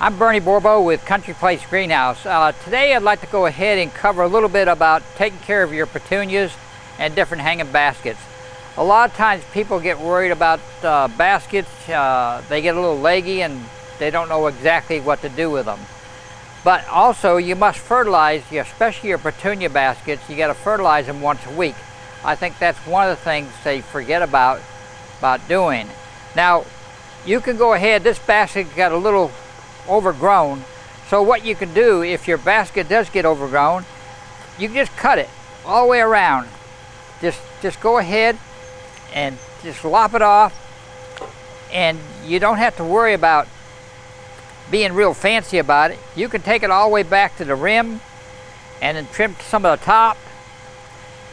I'm Bernie Borbo with Country Place Greenhouse. Today I'd like to go ahead and cover a little bit about taking care of your petunias and different hanging baskets. A lot of times people get worried about baskets. They get a little leggy and they don't know exactly what to do with them. But also you must fertilize, especially your petunia baskets. You got to fertilize them once a week. I think that's one of the things they forget about doing. Now you can go ahead, this basket got a little overgrown, so what you can do if your basket does get overgrown, you can just cut it all the way around. Just go ahead and just lop it off, and you don't have to worry about being real fancy about it. You can take it all the way back to the rim and then trim some of the top,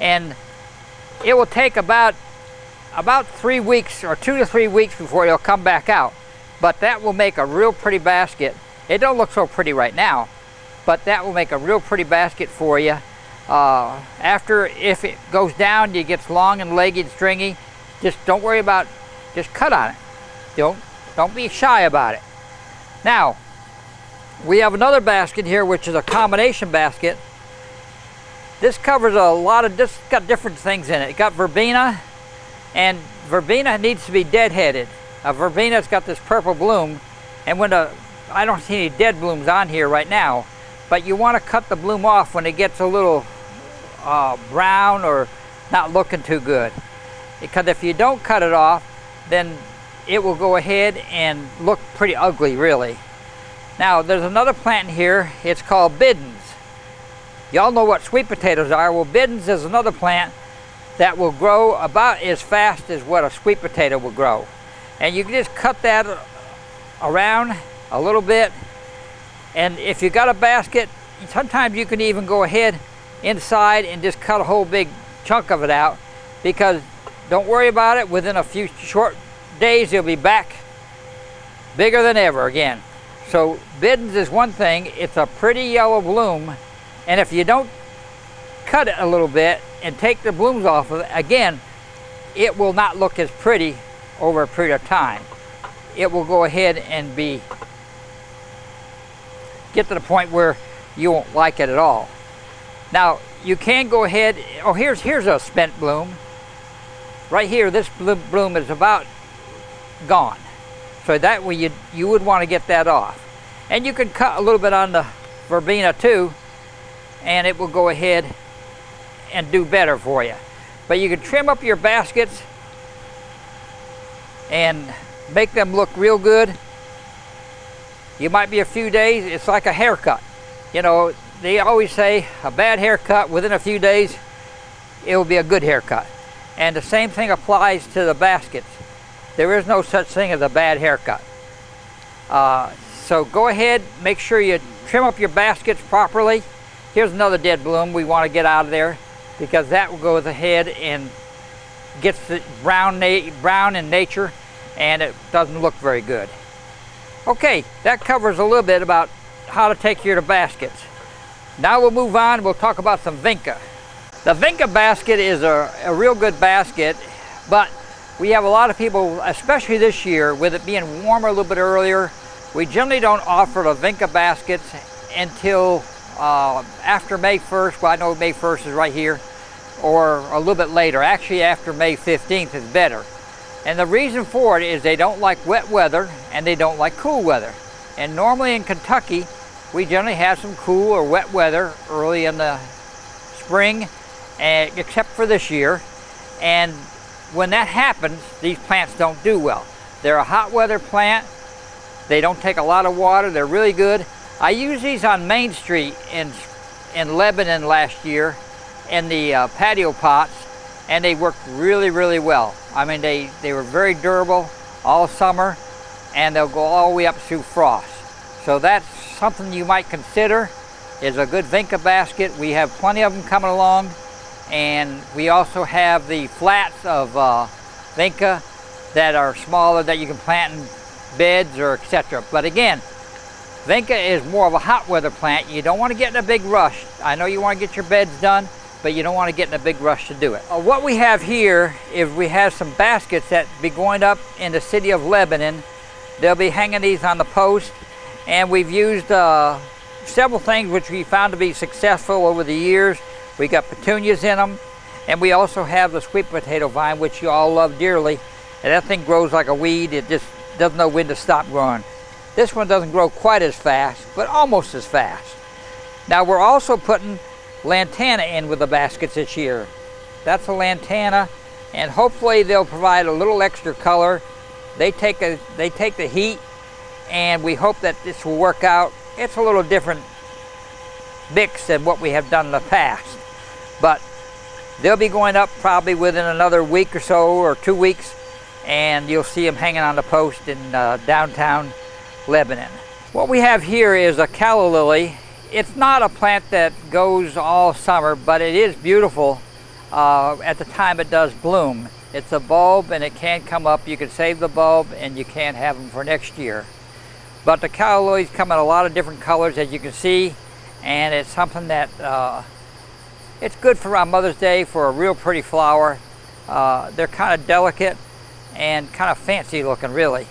and it will take about 3 weeks or 2 to 3 weeks before it'll come back out. But that will make a real pretty basket. It don't look so pretty right now, but that will make a real pretty basket for you. If it goes down, it gets long and leggy and stringy, just don't worry about, just cut on it. Don't be shy about it. Now, we have another basket here, which is a combination basket. This covers a lot of, this got different things in it. It got verbena, and verbena needs to be deadheaded. Verbena's got this purple bloom, and I don't see any dead blooms on here right now, but you want to cut the bloom off when it gets a little brown or not looking too good. Because if you don't cut it off, then it will go ahead and look pretty ugly, really. Now, there's another plant in here. It's called biddens. Y'all know what sweet potatoes are. Well, biddens is another plant that will grow about as fast as what a sweet potato will grow. And you can just cut that around a little bit. And if you got a basket, sometimes you can even go ahead inside and just cut a whole big chunk of it out, because don't worry about it, within a few short days it'll be back bigger than ever again. So biddens is one thing. It's a pretty yellow bloom, and if you don't cut it a little bit and take the blooms off of it, again, it will not look as pretty over a period of time. It will go ahead and get to the point where you won't like it at all. Now you can go ahead, here's a spent bloom. Right here, this bloom is about gone. So that way you would want to get that off. And you can cut a little bit on the verbena too, and it will go ahead and do better for you. But you can trim up your baskets and make them look real good. You might be a few days, it's like a haircut. You know, they always say a bad haircut, within a few days, it will be a good haircut. And the same thing applies to the baskets. There is no such thing as a bad haircut. So go ahead, make sure you trim up your baskets properly. Here's another dead bloom we want to get out of there, because that will go ahead and gets the brown in nature, and it doesn't look very good. Okay, that covers a little bit about how to take care of the baskets. Now we'll move on, we'll talk about some vinca. The vinca basket is a real good basket, but we have a lot of people, especially this year, with it being warmer a little bit earlier, we generally don't offer the vinca baskets until after May 1st. Well, I know May 1st is right here, or a little bit later. Actually, after May 15th is better. And the reason for it is they don't like wet weather and they don't like cool weather. And normally in Kentucky, we generally have some cool or wet weather early in the spring, except for this year. And when that happens, these plants don't do well. They're a hot weather plant. They don't take a lot of water. They're really good. I used these on Main Street in Lebanon last year in the patio pots, and they worked really, really well. I mean, they were very durable all summer, and they'll go all the way up through frost. So that's something you might consider, is a good vinca basket. We have plenty of them coming along, and we also have the flats of vinca that are smaller that you can plant in beds or etc. But again, vinca is more of a hot weather plant. You don't want to get in a big rush. I know you want to get your beds done, but you don't want to get in a big rush to do it. What we have here is we have some baskets that be going up in the city of Lebanon. They'll be hanging these on the post, And we've used several things which we found to be successful over the years. We got petunias in them, and we also have the sweet potato vine, which you all love dearly. And that thing grows like a weed. It just doesn't know when to stop growing. This one doesn't grow quite as fast, but almost as fast. Now we're also putting lantana in with the baskets this year. That's a lantana, and hopefully they'll provide a little extra color. They take the heat, and we hope that this will work out. It's a little different mix than what we have done in the past, but they'll be going up probably within another week or so, or 2 weeks, and you'll see them hanging on the post in downtown Lebanon. What we have here is a calla lily. It's not a plant that goes all summer, but it is beautiful at the time it does bloom. It's a bulb, and it can come up. You can save the bulb, and you can have them for next year. But the calla lilies come in a lot of different colors, as you can see, and it's something that it's good for on Mother's Day for a real pretty flower. They're kind of delicate and kind of fancy looking, really.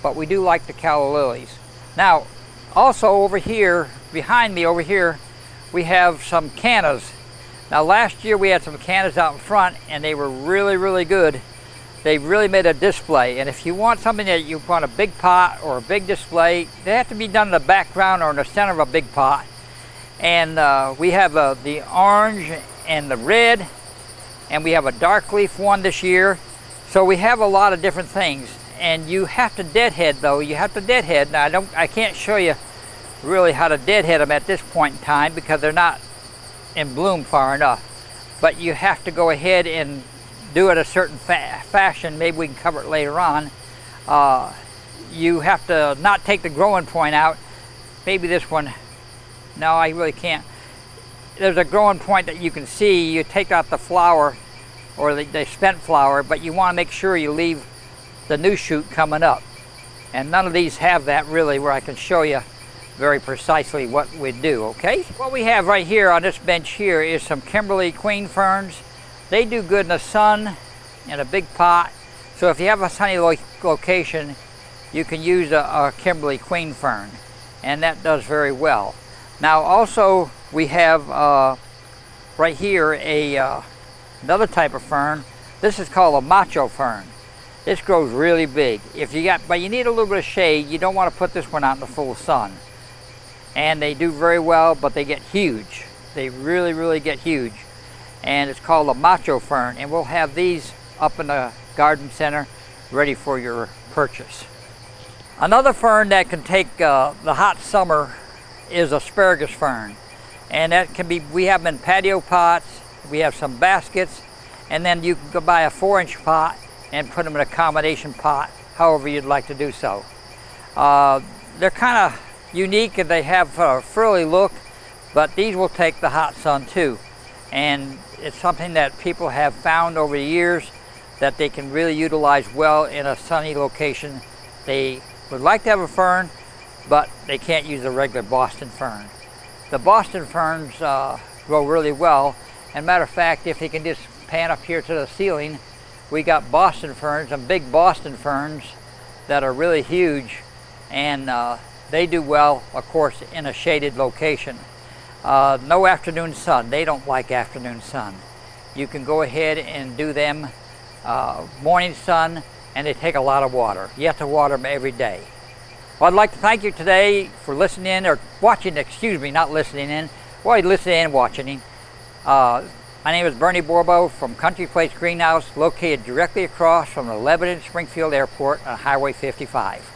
But we do like the calla lilies. Now, also over here, behind me over here, we have some cannas. Now last year we had some cannas out in front, and they were really, really good. They really made a display. And if you want something that you want a big pot or a big display, they have to be done in the background or in the center of a big pot. And we have the orange and the red, and we have a dark leaf one this year. So we have a lot of different things. And you have to deadhead though. You have to deadhead. Now I can't show you really how to deadhead them at this point in time because they're not in bloom far enough. But you have to go ahead and do it a certain fashion. Maybe we can cover it later on. You have to not take the growing point out. Maybe this one, no, I really can't. There's a growing point that you can see. You take out the flower or the spent flower, but you want to make sure you leave the new shoot coming up. And none of these have that really, where I can show you very precisely what we do, okay? What we have right here on this bench here is some Kimberly queen ferns. They do good in the sun in a big pot. So if you have a sunny location, you can use a Kimberly queen fern, and that does very well. Now also we have right here another type of fern. This is called a macho fern. This grows really big. But you need a little bit of shade. You don't want to put this one out in the full sun. And they do very well, but they get huge. They really, really get huge. And it's called a macho fern. And we'll have these up in the garden center ready for your purchase. Another fern that can take the hot summer is Asparagus Fern. And that can be, we have them in patio pots. We have some baskets. And then you can go buy a 4-inch pot and put them in a combination pot, however you'd like to do so. They're kind of unique, and they have a frilly look, but these will take the hot sun too. And it's something that people have found over the years that they can really utilize well in a sunny location. They would like to have a fern, but they can't use a regular Boston fern. The Boston ferns grow really well. And matter of fact, if you can just pan up here to the ceiling, we got Boston ferns, some big Boston ferns that are really huge, and they do well, of course, in a shaded location. No afternoon sun. They don't like afternoon sun. You can go ahead and do them morning sun, and they take a lot of water. You have to water them every day. Well, I'd like to thank you today for listening in, or watching, excuse me, not listening in. Well, listening and watching. My name is Bernie Borbo from Country Place Greenhouse, located directly across from the Lebanon Springfield Airport on Highway 55.